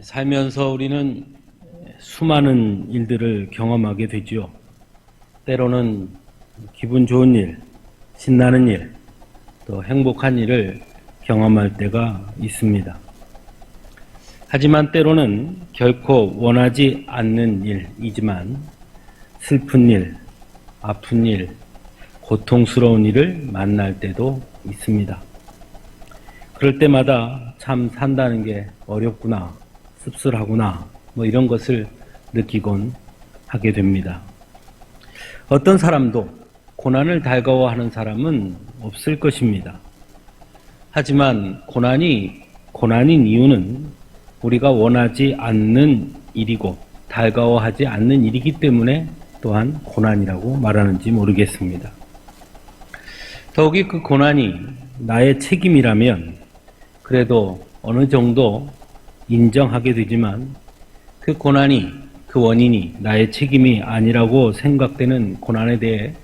살면서 우리는 수많은 일들을 경험하게 되죠. 때로는 기분 좋은 일, 신나는 일, 또 행복한 일을 경험할 때가 있습니다. 하지만 때로는 결코 원하지 않는 일이지만 슬픈 일, 아픈 일, 고통스러운 일을 만날 때도 있습니다. 그럴 때마다 참 산다는 게 어렵구나, 씁쓸하구나, 이런 것을 느끼곤 하게 됩니다. 어떤 사람도 고난을 달가워하는 사람은 없을 것입니다. 하지만 고난인 이유는 우리가 원하지 않는 일이고 달가워하지 않는 일이기 때문에 또한 고난이라고 말하는지 모르겠습니다. 더욱이 그 고난이 나의 책임이라면 그래도 어느 정도 인정하게 되지만 그 고난이, 그 원인이 나의 책임이 아니라고 생각되는 고난에 대해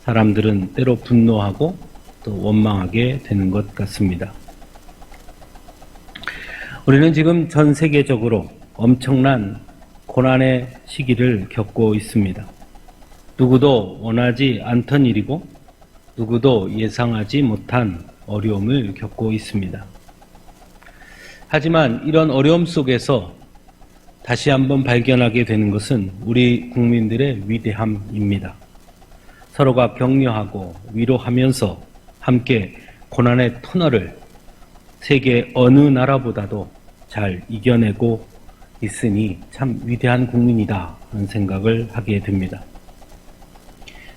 사람들은 때로 분노하고 또 원망하게 되는 것 같습니다. 우리는 지금 전 세계적으로 엄청난 고난의 시기를 겪고 있습니다. 누구도 원하지 않던 일이고 누구도 예상하지 못한 어려움을 겪고 있습니다. 하지만 이런 어려움 속에서 다시 한번 발견하게 되는 것은 우리 국민들의 위대함입니다. 서로가 격려하고 위로하면서 함께 고난의 터널을 세계 어느 나라보다도 잘 이겨내고 있으니 참 위대한 국민이다 하는 생각을 하게 됩니다.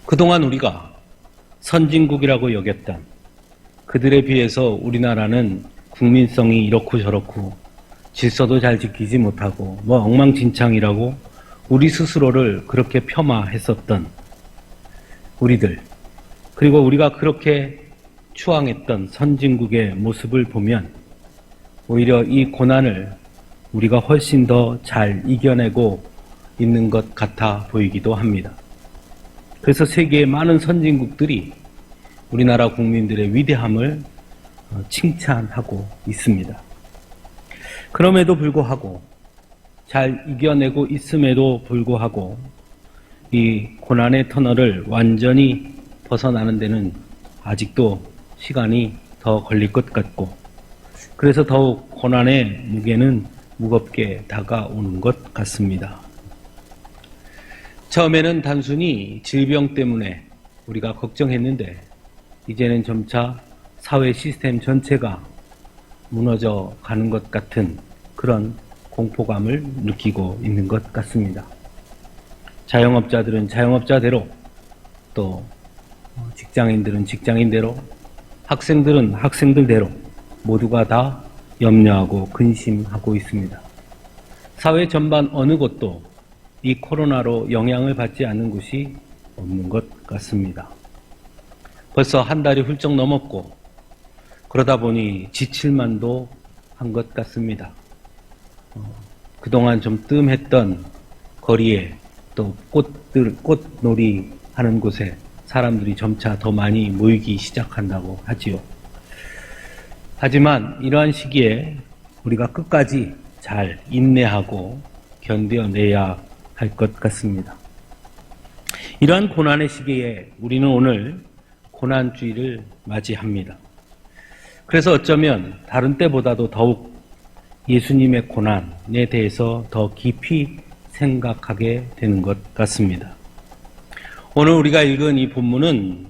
그동안 우리가 선진국이라고 여겼던 그들에 비해서 우리나라는 국민성이 이렇고 저렇고 질서도 잘 지키지 못하고 엉망진창이라고 우리 스스로를 그렇게 폄하했었던 우리들, 그리고 우리가 그렇게 추앙했던 선진국의 모습을 보면 오히려 이 고난을 우리가 훨씬 더 잘 이겨내고 있는 것 같아 보이기도 합니다. 그래서 세계의 많은 선진국들이 우리나라 국민들의 위대함을 칭찬하고 있습니다. 그럼에도 불구하고 잘 이겨내고 있음에도 불구하고 이 고난의 터널을 완전히 벗어나는 데는 아직도 시간이 더 걸릴 것 같고 그래서 더욱 고난의 무게는 무겁게 다가오는 것 같습니다. 처음에는 단순히 질병 때문에 우리가 걱정했는데 이제는 점차 사회 시스템 전체가 무너져 가는 것 같은 그런 공포감을 느끼고 있는 것 같습니다. 자영업자들은 자영업자대로, 또 직장인들은 직장인대로, 학생들은 학생들대로 모두가 다 염려하고 근심하고 있습니다. 사회 전반 어느 곳도 이 코로나로 영향을 받지 않는 곳이 없는 것 같습니다. 벌써 한 달이 훌쩍 넘었고 그러다 보니 지칠만도 한 것 같습니다. 그동안 좀 뜸했던 거리에 또 꽃놀이 하는 곳에 사람들이 점차 더 많이 모이기 시작한다고 하지요. 하지만 이러한 시기에 우리가 끝까지 잘 인내하고 견뎌내야 할 것 같습니다. 이러한 고난의 시기에 우리는 오늘 고난주일을 맞이합니다. 그래서 어쩌면 다른 때보다도 더욱 예수님의 고난에 대해서 더 깊이 생각하게 되는 것 같습니다. 오늘 우리가 읽은 이 본문은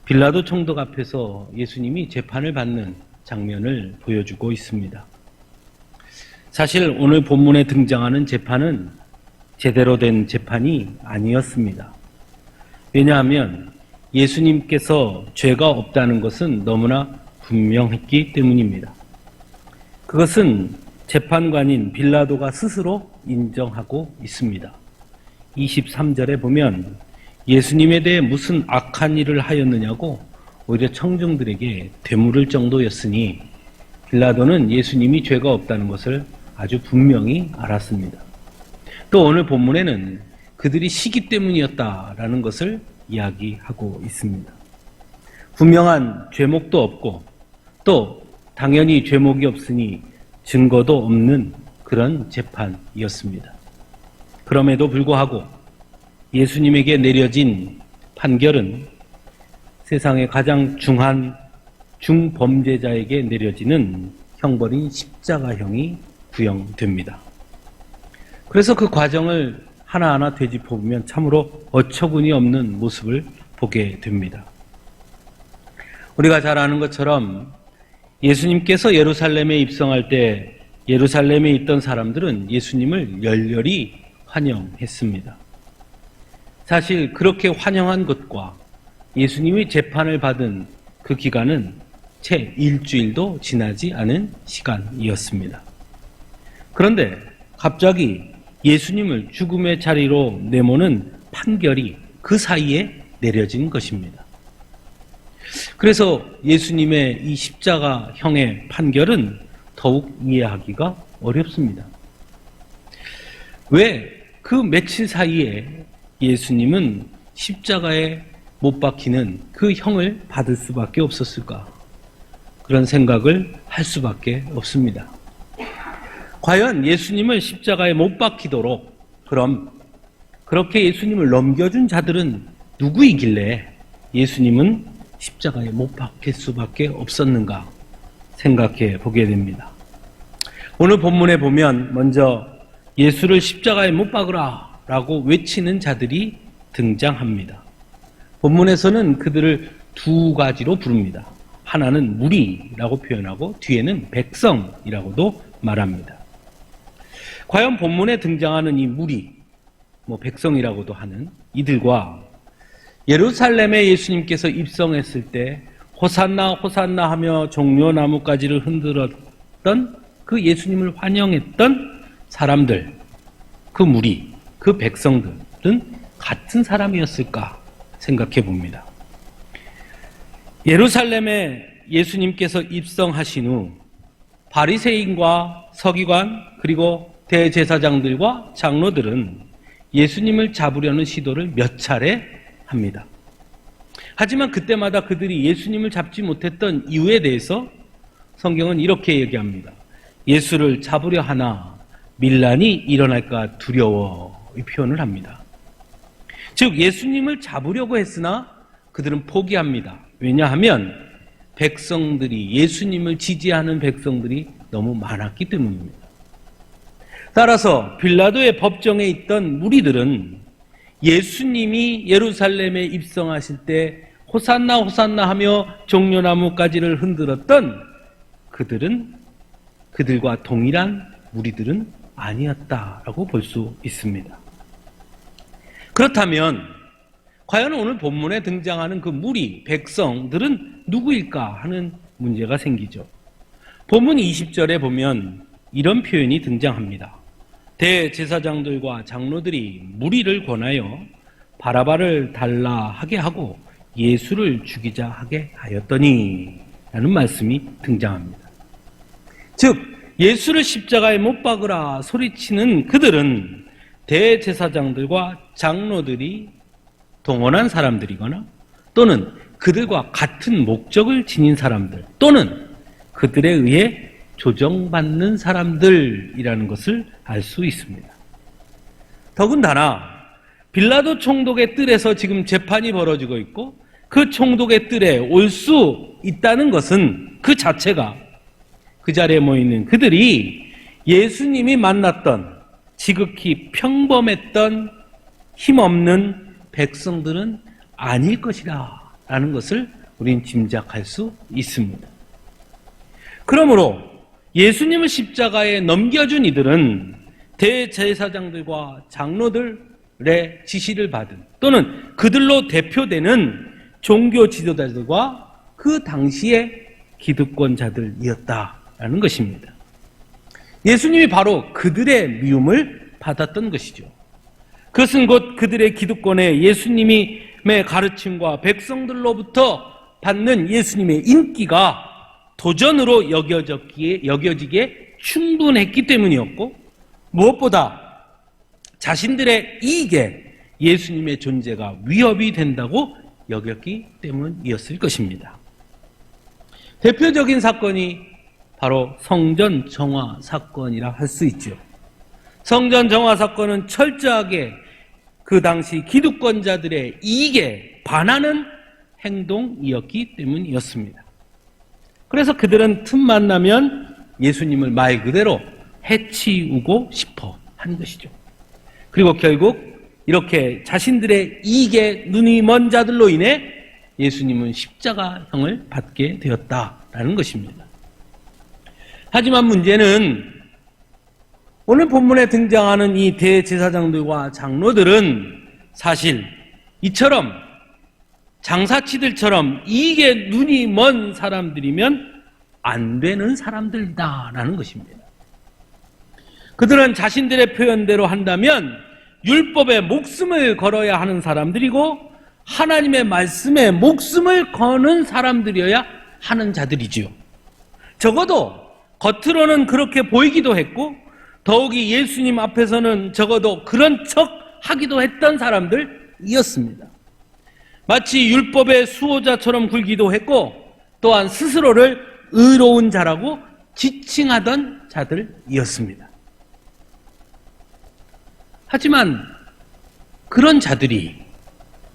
빌라도 총독 앞에서 예수님이 재판을 받는 장면을 보여주고 있습니다. 사실 오늘 본문에 등장하는 재판은 제대로 된 재판이 아니었습니다. 왜냐하면 예수님께서 죄가 없다는 것은 너무나 분명했기 때문입니다. 그것은 재판관인 빌라도가 스스로 인정하고 있습니다. 23절에 보면 예수님에 대해 무슨 악한 일을 하였느냐고 오히려 청중들에게 되물을 정도였으니 빌라도는 예수님이 죄가 없다는 것을 아주 분명히 알았습니다. 또 오늘 본문에는 그들이 시기 때문이었다라는 것을 이야기하고 있습니다. 분명한 죄목도 없고 또 당연히 죄목이 없으니 증거도 없는 그런 재판이었습니다. 그럼에도 불구하고 예수님에게 내려진 판결은 세상의 가장 중한 중범죄자에게 내려지는 형벌인 십자가형이 구형됩니다. 그래서 그 과정을 하나하나 되짚어보면 참으로 어처구니 없는 모습을 보게 됩니다. 우리가 잘 아는 것처럼 예수님께서 예루살렘에 입성할 때 예루살렘에 있던 사람들은 예수님을 열렬히 환영했습니다. 사실 그렇게 환영한 것과 예수님이 재판을 받은 그 기간은 채 일주일도 지나지 않은 시간이었습니다. 그런데 갑자기 예수님을 죽음의 자리로 내모는 판결이 그 사이에 내려진 것입니다. 그래서 예수님의 이 십자가형의 판결은 더욱 이해하기가 어렵습니다. 왜 그 며칠 사이에 예수님은 십자가에 못 박히는 그 형을 받을 수밖에 없었을까? 그런 생각을 할 수밖에 없습니다. 과연 예수님을 십자가에 못 박히도록 그럼 그렇게 예수님을 넘겨준 자들은 누구이길래 예수님은 십자가에 못 박힐 수밖에 없었는가 생각해 보게 됩니다. 오늘 본문에 보면 먼저 예수를 십자가에 못 박으라 라고 외치는 자들이 등장합니다. 본문에서는 그들을 두 가지로 부릅니다. 하나는 무리라고 표현하고 뒤에는 백성이라고도 말합니다. 과연 본문에 등장하는 이 무리, 백성이라고도 하는 이들과 예루살렘에 예수님께서 입성했을 때 호산나 호산나 하며 종려나무가지를 흔들었던 그 예수님을 환영했던 사람들, 그 무리, 그 백성들은 같은 사람이었을까 생각해 봅니다. 예루살렘에 예수님께서 입성하신 후 바리새인과 서기관 그리고 대제사장들과 장로들은 예수님을 잡으려는 시도를 몇 차례 합니다. 하지만 그때마다 그들이 예수님을 잡지 못했던 이유에 대해서 성경은 이렇게 얘기합니다. 예수를 잡으려 하나 밀란이 일어날까 두려워 이 표현을 합니다. 즉 예수님을 잡으려고 했으나 그들은 포기합니다. 왜냐하면 백성들이 예수님을 지지하는 백성들이 너무 많았기 때문입니다. 따라서 빌라도의 법정에 있던 무리들은 예수님이 예루살렘에 입성하실 때 호산나 호산나 하며 종려나무가지를 흔들었던 그들은 그들과 동일한 무리들은 아니었다라고 볼 수 있습니다. 그렇다면 과연 오늘 본문에 등장하는 그 무리, 백성들은 누구일까 하는 문제가 생기죠. 본문 20절에 보면 이런 표현이 등장합니다. 대제사장들과 장로들이 무리를 권하여 바라바를 달라 하게 하고 예수를 죽이자 하게 하였더니 라는 말씀이 등장합니다. 즉 예수를 십자가에 못 박으라 소리치는 그들은 대제사장들과 장로들이 동원한 사람들이거나 또는 그들과 같은 목적을 지닌 사람들 또는 그들에 의해 조정받는 사람들이라는 것을 알 수 있습니다. 더군다나 빌라도 총독의 뜰에서 지금 재판이 벌어지고 있고 그 총독의 뜰에 올 수 있다는 것은 그 자체가 그 자리에 모이는 그들이 예수님이 만났던 지극히 평범했던 힘없는 백성들은 아닐 것이라 라는 것을 우리는 짐작할 수 있습니다. 그러므로 예수님을 십자가에 넘겨준 이들은 대제사장들과 장로들의 지시를 받은 또는 그들로 대표되는 종교 지도자들과 그 당시의 기득권자들이었다라는 것입니다. 예수님이 바로 그들의 미움을 받았던 것이죠. 그것은 곧 그들의 기득권에 예수님의 가르침과 백성들로부터 받는 예수님의 인기가 도전으로 여겨지기에 충분했기 때문이었고 무엇보다 자신들의 이익에 예수님의 존재가 위협이 된다고 여겼기 때문이었을 것입니다. 대표적인 사건이 바로 성전 정화 사건이라 할 수 있죠. 성전 정화 사건은 철저하게 그 당시 기득권자들의 이익에 반하는 행동이었기 때문이었습니다. 그래서 그들은 틈만 나면 예수님을 말 그대로 해치우고 싶어 한 것이죠. 그리고 결국 이렇게 자신들의 이익에 눈이 먼 자들로 인해 예수님은 십자가형을 받게 되었다라는 것입니다. 하지만 문제는 오늘 본문에 등장하는 이 대제사장들과 장로들은 사실 이처럼 장사치들처럼 이익에 눈이 먼 사람들이면 안 되는 사람들이다라는 것입니다. 그들은 자신들의 표현대로 한다면 율법에 목숨을 걸어야 하는 사람들이고 하나님의 말씀에 목숨을 거는 사람들이어야 하는 자들이지요. 적어도 겉으로는 그렇게 보이기도 했고 더욱이 예수님 앞에서는 적어도 그런 척 하기도 했던 사람들이었습니다. 마치 율법의 수호자처럼 굴기도 했고 또한 스스로를 의로운 자라고 지칭하던 자들이었습니다. 하지만 그런 자들이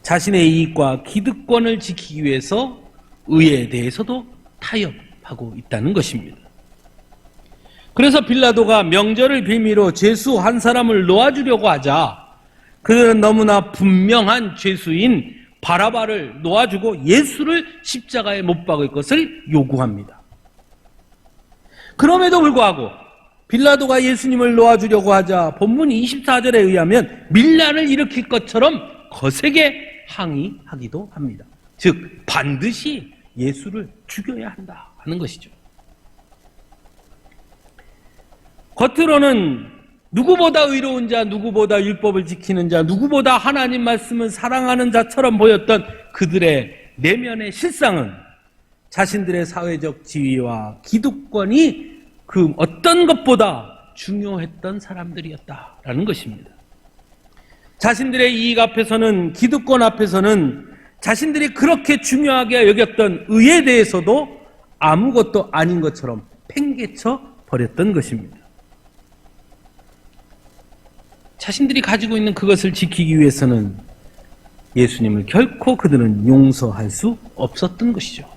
자신의 이익과 기득권을 지키기 위해서 의에 대해서도 타협하고 있다는 것입니다. 그래서 빌라도가 명절을 빌미로 죄수 한 사람을 놓아주려고 하자 그들은 너무나 분명한 죄수인 바라바를 놓아주고 예수를 십자가에 못 박을 것을 요구합니다. 그럼에도 불구하고 빌라도가 예수님을 놓아주려고 하자 본문 24절에 의하면 밀란을 일으킬 것처럼 거세게 항의하기도 합니다. 즉 반드시 예수를 죽여야 한다 하는 것이죠. 겉으로는 누구보다 의로운 자, 누구보다 율법을 지키는 자, 누구보다 하나님 말씀을 사랑하는 자처럼 보였던 그들의 내면의 실상은 자신들의 사회적 지위와 기득권이 그 어떤 것보다 중요했던 사람들이었다라는 것입니다. 자신들의 이익 앞에서는, 기득권 앞에서는 자신들이 그렇게 중요하게 여겼던 의에 대해서도 아무것도 아닌 것처럼 팽개쳐 버렸던 것입니다. 자신들이 가지고 있는 그것을 지키기 위해서는 예수님을 결코 그들은 용서할 수 없었던 것이죠.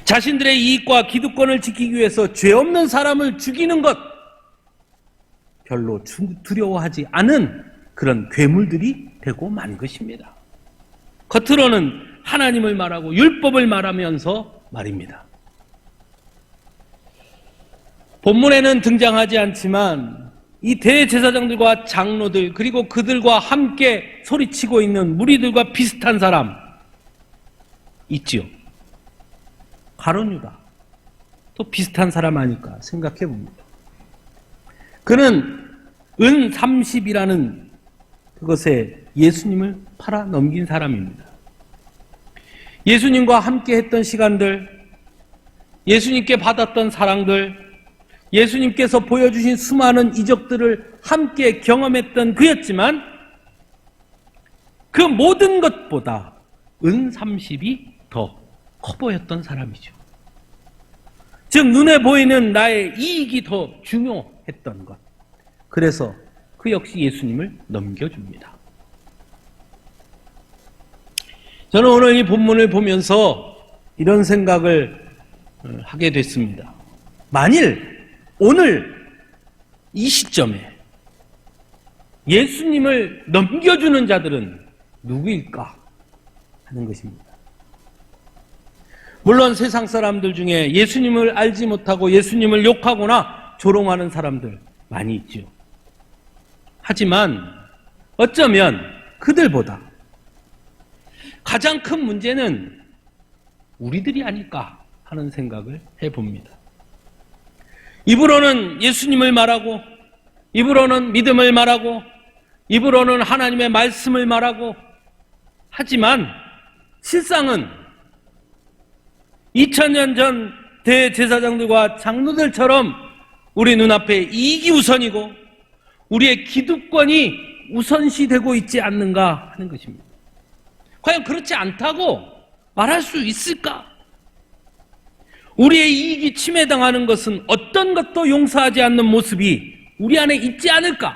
자신들의 이익과 기득권을 지키기 위해서 죄 없는 사람을 죽이는 것 별로 두려워하지 않은 그런 괴물들이 되고 만 것입니다. 겉으로는 하나님을 말하고 율법을 말하면서 말입니다. 본문에는 등장하지 않지만 이 대제사장들과 장로들 그리고 그들과 함께 소리치고 있는 무리들과 비슷한 사람 있지요. 가룟 유다 또 비슷한 사람 아닐까 생각해 봅니다. 그는 은 30이라는 그것에 예수님을 팔아 넘긴 사람입니다. 예수님과 함께 했던 시간들, 예수님께 받았던 사랑들, 예수님께서 보여주신 수많은 이적들을 함께 경험했던 그였지만 그 모든 것보다 은 30이 더 커 보였던 사람이죠. 즉 눈에 보이는 나의 이익이 더 중요했던 것. 그래서 그 역시 예수님을 넘겨줍니다. 저는 오늘 이 본문을 보면서 이런 생각을 하게 됐습니다. 만일 오늘 이 시점에 예수님을 넘겨주는 자들은 누구일까 하는 것입니다. 물론 세상 사람들 중에 예수님을 알지 못하고 예수님을 욕하거나 조롱하는 사람들 많이 있죠. 하지만 어쩌면 그들보다 가장 큰 문제는 우리들이 아닐까 하는 생각을 해봅니다. 입으로는 예수님을 말하고 입으로는 믿음을 말하고 입으로는 하나님의 말씀을 말하고 하지만 실상은 2000년 전 대제사장들과 장로들처럼 우리 눈앞에 이익이 우선이고 우리의 기득권이 우선시되고 있지 않는가 하는 것입니다. 과연 그렇지 않다고 말할 수 있을까? 우리의 이익이 침해당하는 것은 어떤 것도 용서하지 않는 모습이 우리 안에 있지 않을까?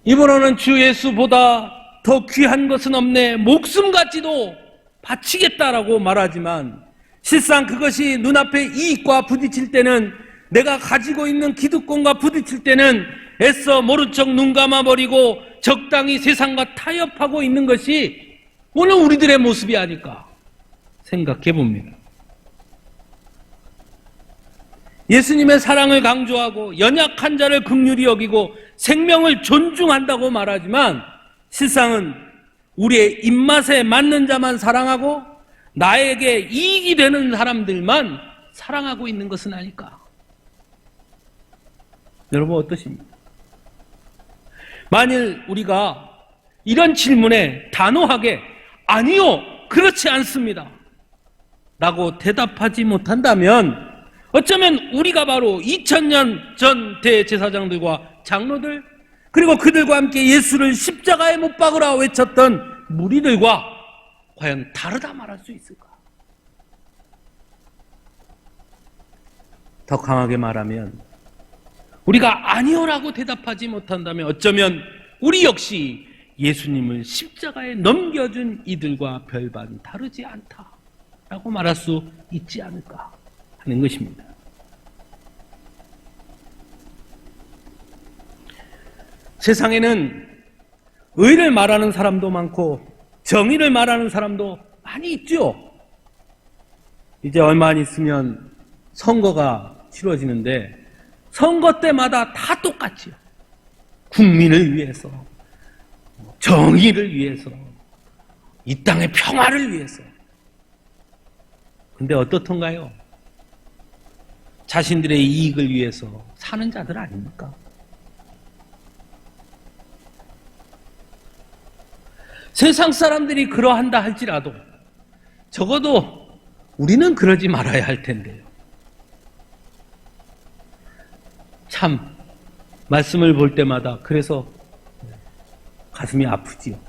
이번에는 주 예수보다 더 귀한 것은 없네, 목숨같이도 바치겠다라고 말하지만 실상 그것이 눈앞에 이익과 부딪힐 때는, 내가 가지고 있는 기득권과 부딪힐 때는 애써 모른 척 눈 감아버리고 적당히 세상과 타협하고 있는 것이 오늘 우리들의 모습이 아닐까 생각해 봅니다. 예수님의 사랑을 강조하고 연약한 자를 긍휼히 여기고 생명을 존중한다고 말하지만 실상은 우리의 입맛에 맞는 자만 사랑하고 나에게 이익이 되는 사람들만 사랑하고 있는 것은 아닐까? 여러분 어떠십니까? 만일 우리가 이런 질문에 단호하게 아니요, 그렇지 않습니다 라고 대답하지 못한다면 어쩌면 우리가 바로 2000년 전 대제사장들과 장로들, 그리고 그들과 함께 예수를 십자가에 못 박으라 외쳤던 무리들과 과연 다르다 말할 수 있을까? 더 강하게 말하면 우리가 아니요라고 대답하지 못한다면 어쩌면 우리 역시 예수님을 십자가에 넘겨준 이들과 별반 다르지 않다라고 말할 수 있지 않을까 하는 것입니다. 세상에는 의를 말하는 사람도 많고 정의를 말하는 사람도 많이 있죠. 이제 얼마 안 있으면 선거가 치러지는데 선거 때마다 다 똑같지요. 국민을 위해서, 정의를 위해서, 이 땅의 평화를 위해서. 근데 어떻던가요? 자신들의 이익을 위해서 사는 자들 아닙니까? 세상 사람들이 그러한다 할지라도 적어도 우리는 그러지 말아야 할 텐데요. 참 말씀을 볼 때마다 그래서 가슴이 아프지요.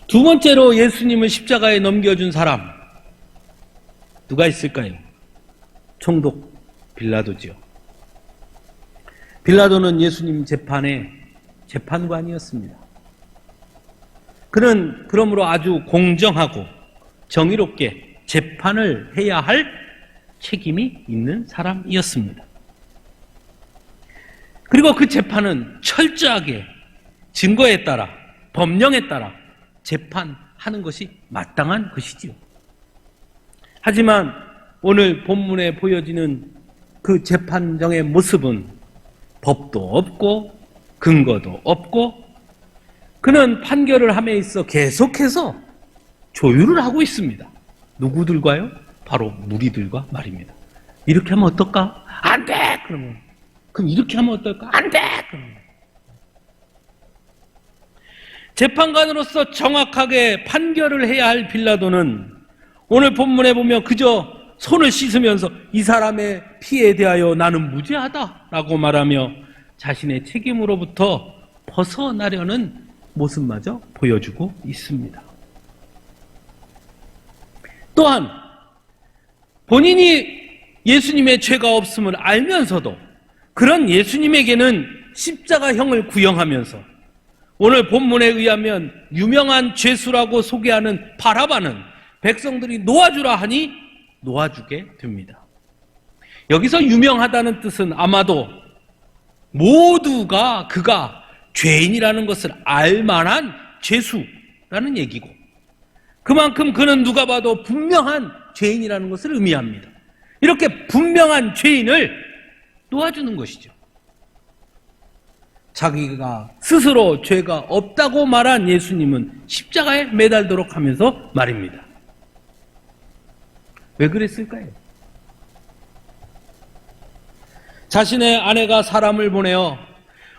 두 번째로 예수님을 십자가에 넘겨준 사람 누가 있을까요? 총독 빌라도지요. 빌라도는 예수님 재판의 재판관이었습니다. 그는 그러므로 아주 공정하고 정의롭게 재판을 해야 할 책임이 있는 사람이었습니다. 그리고 그 재판은 철저하게 증거에 따라, 법령에 따라 재판하는 것이 마땅한 것이지요. 하지만 오늘 본문에 보여지는 그 재판정의 모습은 법도 없고 근거도 없고 그는 판결을 함에 있어 계속해서 조율을 하고 있습니다. 누구들과요? 바로 무리들과 말입니다. 이렇게 하면 어떨까? 안 돼! 그럼 이렇게 하면 어떨까? 안 돼! 그러면. 재판관으로서 정확하게 판결을 해야 할 빌라도는 오늘 본문에 보면 그저 손을 씻으면서 이 사람의 피해에 대하여 나는 무죄하다라고 말하며 자신의 책임으로부터 벗어나려는 모습마저 보여주고 있습니다. 또한 본인이 예수님의 죄가 없음을 알면서도 그런 예수님에게는 십자가형을 구형하면서 오늘 본문에 의하면 유명한 죄수라고 소개하는 바라바는 백성들이 놓아주라 하니 놓아주게 됩니다. 여기서 유명하다는 뜻은 아마도 모두가 그가 죄인이라는 것을 알만한 죄수라는 얘기고 그만큼 그는 누가 봐도 분명한 죄인이라는 것을 의미합니다. 이렇게 분명한 죄인을 놓아주는 것이죠. 자기가 스스로 죄가 없다고 말한 예수님은 십자가에 매달도록 하면서 말입니다. 왜 그랬을까요? 자신의 아내가 사람을 보내어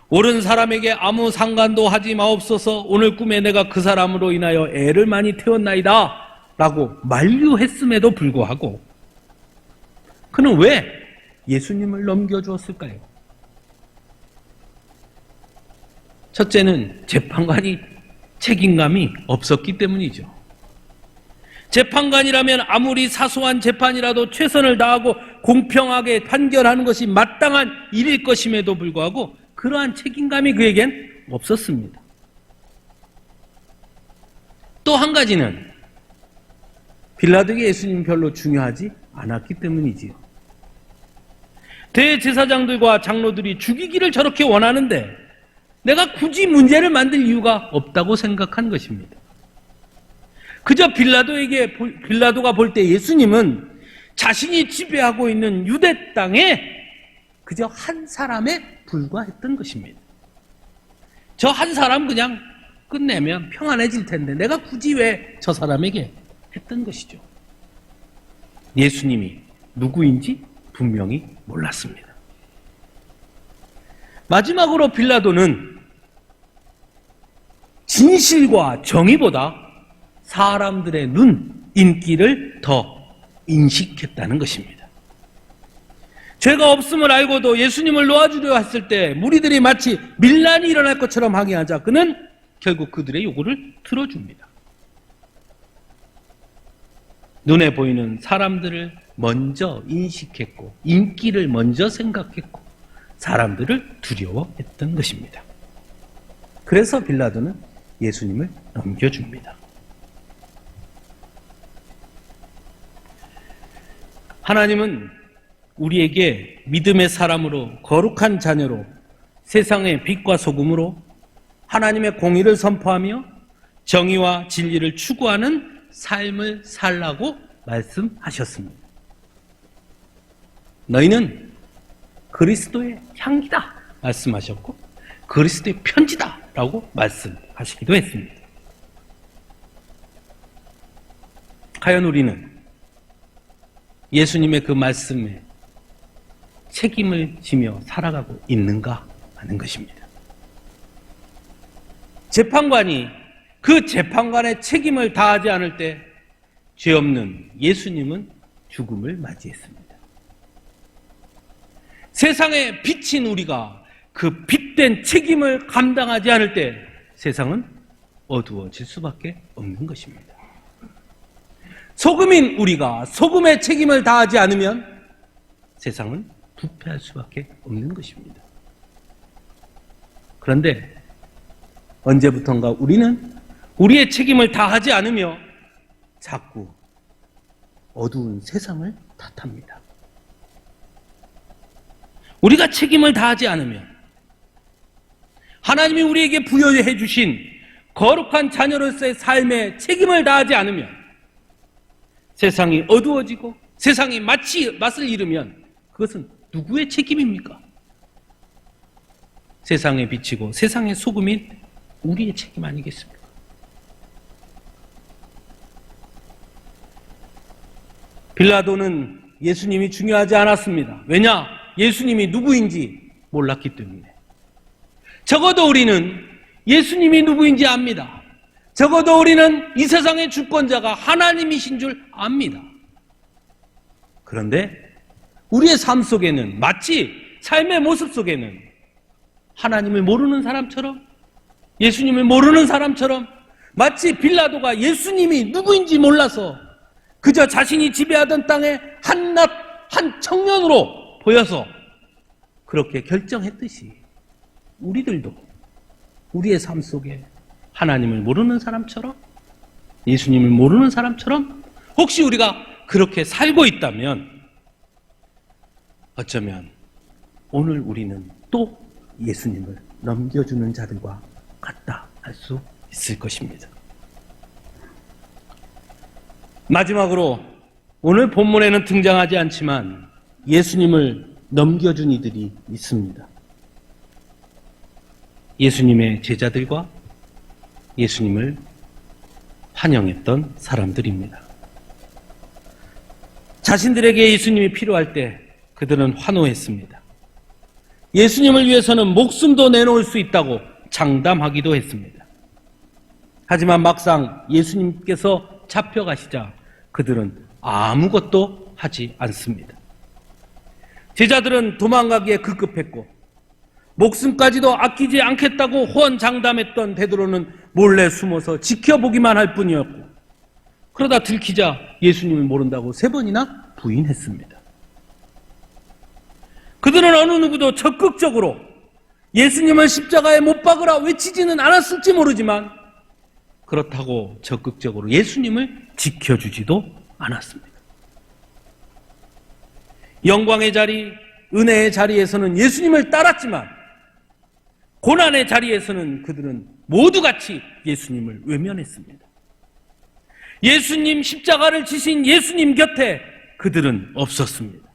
옳은 사람에게 아무 상관도 하지 마옵소서 오늘 꿈에 내가 그 사람으로 인하여 애를 많이 태웠나이다 라고 만류했음에도 불구하고 그는 왜 예수님을 넘겨주었을까요? 첫째는 재판관이 책임감이 없었기 때문이죠. 재판관이라면 아무리 사소한 재판이라도 최선을 다하고 공평하게 판결하는 것이 마땅한 일일 것임에도 불구하고 그러한 책임감이 그에겐 없었습니다. 또 한 가지는 빌라도에게 예수님이 별로 중요하지 않았기 때문이지요. 대제사장들과 장로들이 죽이기를 저렇게 원하는데 내가 굳이 문제를 만들 이유가 없다고 생각한 것입니다. 그저 빌라도가 볼 때 예수님은 자신이 지배하고 있는 유대 땅에 그저 한 사람에 불과했던 것입니다. 저 한 사람 그냥 끝내면 평안해질 텐데 내가 굳이 왜 저 사람에게 했던 것이죠. 예수님이 누구인지 분명히 몰랐습니다. 마지막으로 빌라도는 진실과 정의보다 사람들의 인기를 더 인식했다는 것입니다. 죄가 없음을 알고도 예수님을 놓아주려 했을 때 무리들이 마치 밀란이 일어날 것처럼 항의하자 그는 결국 그들의 요구를 들어줍니다. 눈에 보이는 사람들을 먼저 인식했고 인기를 먼저 생각했고 사람들을 두려워했던 것입니다. 그래서 빌라도는 예수님을 넘겨줍니다. 하나님은 우리에게 믿음의 사람으로 거룩한 자녀로 세상의 빛과 소금으로 하나님의 공의를 선포하며 정의와 진리를 추구하는 삶을 살라고 말씀하셨습니다. 너희는 그리스도의 향기다 말씀하셨고 그리스도의 편지다 라고 말씀하시기도 했습니다. 과연 우리는 예수님의 그 말씀에 책임을 지며 살아가고 있는가 하는 것입니다. 재판관이 그 재판관의 책임을 다하지 않을 때 죄 없는 예수님은 죽음을 맞이했습니다. 세상에 비친 우리가 그 빛된 책임을 감당하지 않을 때 세상은 어두워질 수밖에 없는 것입니다. 소금인 우리가 소금의 책임을 다하지 않으면 세상은 부패할 수밖에 없는 것입니다. 그런데 언제부턴가 우리는 우리의 책임을 다하지 않으며 자꾸 어두운 세상을 탓합니다. 우리가 책임을 다하지 않으면 하나님이 우리에게 부여해 주신 거룩한 자녀로서의 삶에 책임을 다하지 않으면 세상이 어두워지고 세상이 맛을 잃으면 그것은 누구의 책임입니까? 세상에 비치고 세상의 소금인 우리의 책임 아니겠습니까? 빌라도는 예수님이 중요하지 않았습니다. 왜냐? 예수님이 누구인지 몰랐기 때문에. 적어도 우리는 예수님이 누구인지 압니다. 적어도 우리는 이 세상의 주권자가 하나님이신 줄 압니다. 그런데 우리의 삶 속에는 마치 삶의 모습 속에는 하나님을 모르는 사람처럼 예수님을 모르는 사람처럼 마치 빌라도가 예수님이 누구인지 몰라서 그저 자신이 지배하던 땅의 한낱 한 청년으로 보여서 그렇게 결정했듯이 우리들도 우리의 삶 속에 하나님을 모르는 사람처럼 예수님을 모르는 사람처럼 혹시 우리가 그렇게 살고 있다면 어쩌면 오늘 우리는 또 예수님을 넘겨주는 자들과 같다 할 수 있을 것입니다. 마지막으로 오늘 본문에는 등장하지 않지만 예수님을 넘겨준 이들이 있습니다. 예수님의 제자들과 예수님을 환영했던 사람들입니다. 자신들에게 예수님이 필요할 때 그들은 환호했습니다. 예수님을 위해서는 목숨도 내놓을 수 있다고 장담하기도 했습니다. 하지만 막상 예수님께서 잡혀가시자 그들은 아무것도 하지 않습니다. 제자들은 도망가기에 급급했고 목숨까지도 아끼지 않겠다고 호언장담했던 베드로는 몰래 숨어서 지켜보기만 할 뿐이었고 그러다 들키자 예수님을 모른다고 3번이나 부인했습니다. 그들은 어느 누구도 적극적으로 예수님을 십자가에 못 박으라 외치지는 않았을지 모르지만 그렇다고 적극적으로 예수님을 지켜주지도 않았습니다. 영광의 자리, 은혜의 자리에서는 예수님을 따랐지만 고난의 자리에서는 그들은 모두 같이 예수님을 외면했습니다. 예수님 십자가를 지신 예수님 곁에 그들은 없었습니다.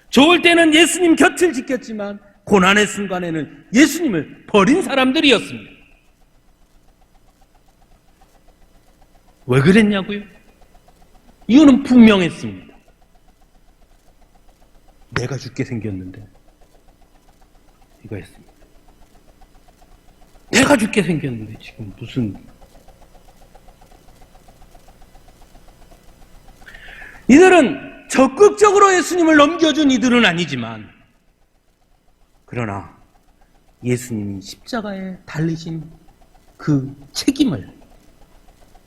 좋을 때는 예수님 곁을 지켰지만 고난의 순간에는 예수님을 버린 사람들이었습니다. 왜 그랬냐고요? 이유는 분명했습니다. 내가 죽게 생겼는데 이거였습니다. 내가 죽게 생겼는데 지금 무슨 이들은 적극적으로 예수님을 넘겨준 이들은 아니지만 그러나 예수님이 십자가에 달리신 그 책임을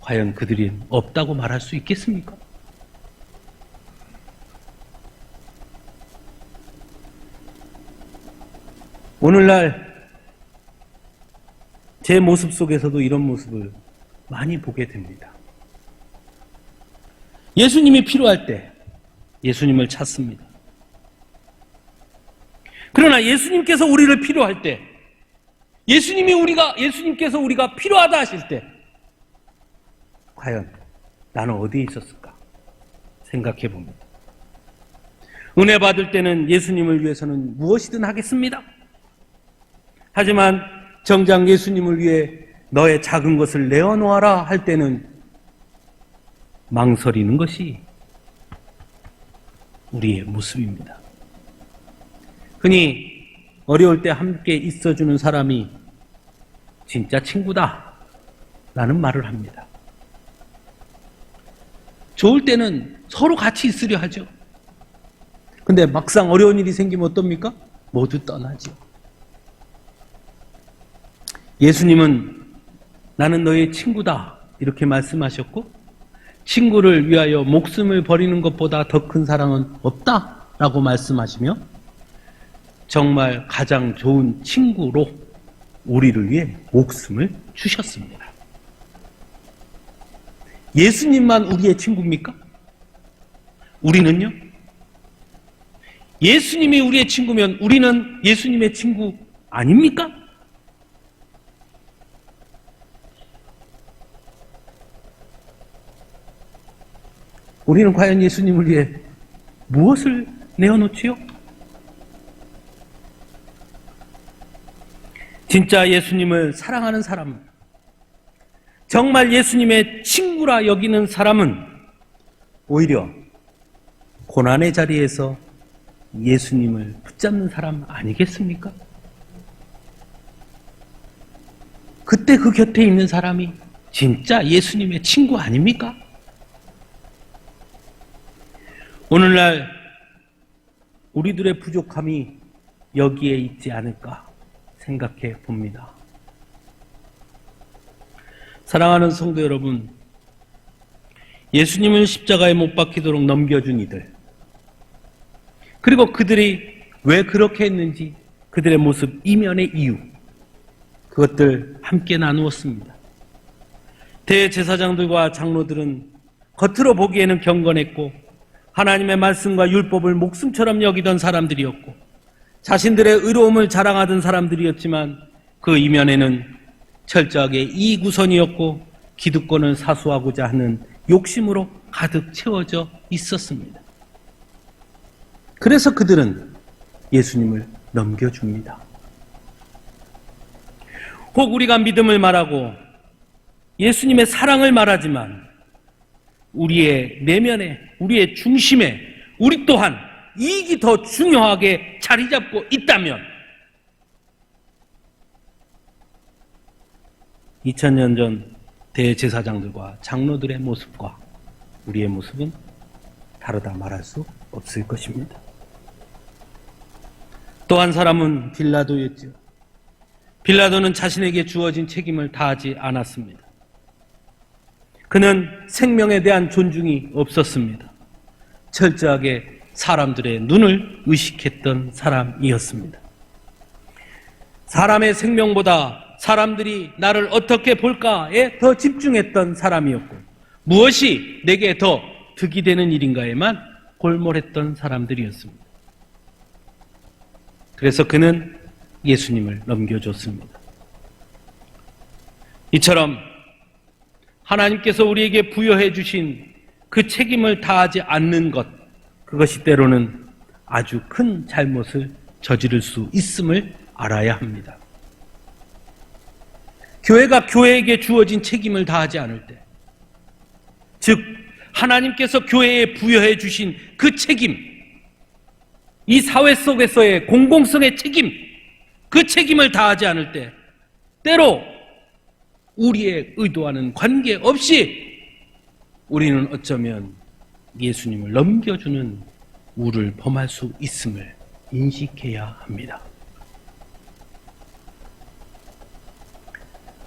과연 그들이 없다고 말할 수 있겠습니까? 오늘날 제 모습 속에서도 이런 모습을 많이 보게 됩니다. 예수님이 필요할 때 예수님을 찾습니다. 그러나 예수님께서 우리를 필요할 때, 예수님께서 우리가 필요하다 하실 때, 과연 나는 어디에 있었을까? 생각해 봅니다. 은혜 받을 때는 예수님을 위해서는 무엇이든 하겠습니다. 하지만 정작 예수님을 위해 너의 작은 것을 내어놓아라 할 때는 망설이는 것이 우리의 모습입니다. 흔히 어려울 때 함께 있어주는 사람이 진짜 친구다 라는 말을 합니다. 좋을 때는 서로 같이 있으려 하죠. 근데 막상 어려운 일이 생기면 어떻습니까? 모두 떠나죠. 예수님은 나는 너의 친구다 이렇게 말씀하셨고 친구를 위하여 목숨을 버리는 것보다 더 큰 사랑은 없다라고 말씀하시며 정말 가장 좋은 친구로 우리를 위해 목숨을 주셨습니다. 예수님만 우리의 친구입니까? 우리는요? 예수님이 우리의 친구면 우리는 예수님의 친구 아닙니까? 우리는 과연 예수님을 위해 무엇을 내어놓지요? 진짜 예수님을 사랑하는 사람, 정말 예수님의 친구라 여기는 사람은 오히려 고난의 자리에서 예수님을 붙잡는 사람 아니겠습니까? 그때 그 곁에 있는 사람이 진짜 예수님의 친구 아닙니까? 오늘날 우리들의 부족함이 여기에 있지 않을까 생각해 봅니다. 사랑하는 성도 여러분, 예수님을 십자가에 못 박히도록 넘겨준 이들, 그리고 그들이 왜 그렇게 했는지 그들의 모습 이면의 이유, 그것들 함께 나누었습니다. 대제사장들과 장로들은 겉으로 보기에는 경건했고 하나님의 말씀과 율법을 목숨처럼 여기던 사람들이었고 자신들의 의로움을 자랑하던 사람들이었지만 그 이면에는 철저하게 이익우선이었고 기득권을 사수하고자 하는 욕심으로 가득 채워져 있었습니다. 그래서 그들은 예수님을 넘겨줍니다. 혹 우리가 믿음을 말하고 예수님의 사랑을 말하지만 우리의 내면에, 우리의 중심에 우리 또한 이익이 더 중요하게 자리 잡고 있다면 2000년 전 대제사장들과 장로들의 모습과 우리의 모습은 다르다 말할 수 없을 것입니다. 또 한 사람은 빌라도였죠. 빌라도는 자신에게 주어진 책임을 다하지 않았습니다. 그는 생명에 대한 존중이 없었습니다. 철저하게 사람들의 눈을 의식했던 사람이었습니다. 사람의 생명보다 사람들이 나를 어떻게 볼까에 더 집중했던 사람이었고, 무엇이 내게 더 득이 되는 일인가에만 골몰했던 사람들이었습니다. 그래서 그는 예수님을 넘겨줬습니다. 이처럼 하나님께서 우리에게 부여해 주신 그 책임을 다하지 않는 것, 그것이 때로는 아주 큰 잘못을 저지를 수 있음을 알아야 합니다. 교회가 교회에게 주어진 책임을 다하지 않을 때, 즉 하나님께서 교회에 부여해 주신 그 책임, 이 사회 속에서의 공공성의 책임, 그 책임을 다하지 않을 때 때로 우리의 의도와는 관계없이 우리는 어쩌면 예수님을 넘겨주는 우를 범할 수 있음을 인식해야 합니다.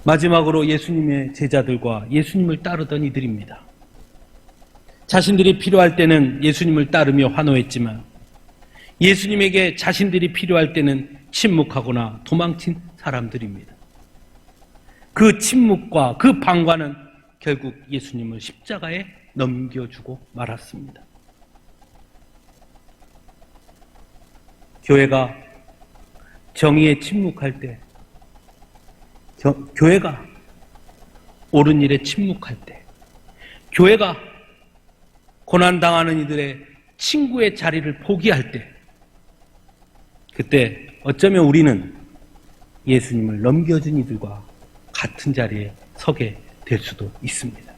마지막으로 예수님의 제자들과 예수님을 따르던 이들입니다. 자신들이 필요할 때는 예수님을 따르며 환호했지만 예수님에게 자신들이 필요할 때는 침묵하거나 도망친 사람들입니다. 그 침묵과 그 방관은 결국 예수님을 십자가에 넘겨주고 말았습니다. 교회가 정의에 침묵할 때, 교회가 옳은 일에 침묵할 때, 교회가 고난당하는 이들의 친구의 자리를 포기할 때, 그때 어쩌면 우리는 예수님을 넘겨준 이들과 같은 자리에 서게 될 수도 있습니다.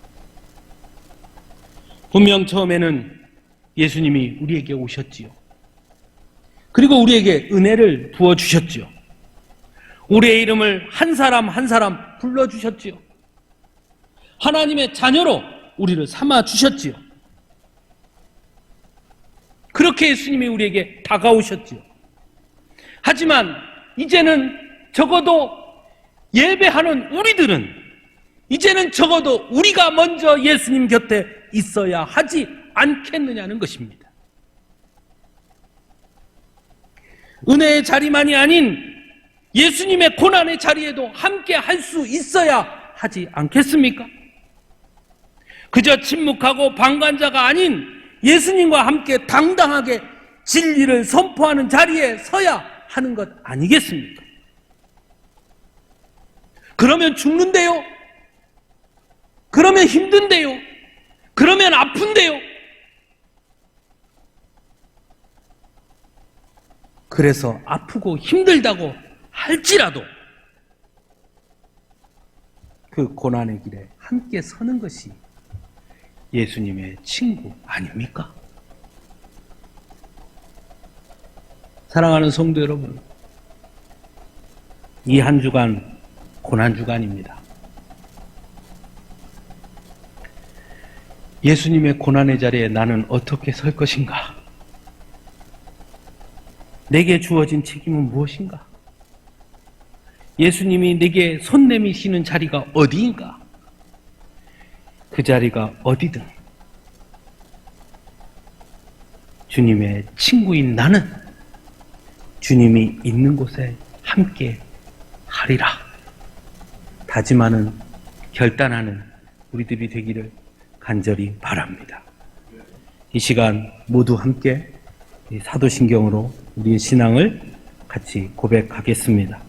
분명 처음에는 예수님이 우리에게 오셨지요. 그리고 우리에게 은혜를 부어주셨지요. 우리의 이름을 한 사람 한 사람 불러주셨지요. 하나님의 자녀로 우리를 삼아주셨지요. 그렇게 예수님이 우리에게 다가오셨지요. 하지만 이제는 적어도 예배하는 우리들은 이제는 적어도 우리가 먼저 예수님 곁에 있어야 하지 않겠느냐는 것입니다. 은혜의 자리만이 아닌 예수님의 고난의 자리에도 함께 할 수 있어야 하지 않겠습니까? 그저 침묵하고 방관자가 아닌 예수님과 함께 당당하게 진리를 선포하는 자리에 서야 하는 것 아니겠습니까? 그러면 죽는데요? 그러면 힘든데요? 그러면 아픈데요? 그래서 아프고 힘들다고 할지라도 그 고난의 길에 함께 서는 것이 예수님의 친구 아닙니까? 사랑하는 성도 여러분, 이 한 주간 고난 주간입니다. 예수님의 고난의 자리에 나는 어떻게 설 것인가? 내게 주어진 책임은 무엇인가? 예수님이 내게 손 내미시는 자리가 어디인가? 그 자리가 어디든 주님의 친구인 나는 주님이 있는 곳에 함께 하리라 다짐하는, 결단하는 우리들이 되기를 간절히 바랍니다. 이 시간 모두 함께 사도신경으로 우리의 신앙을 같이 고백하겠습니다.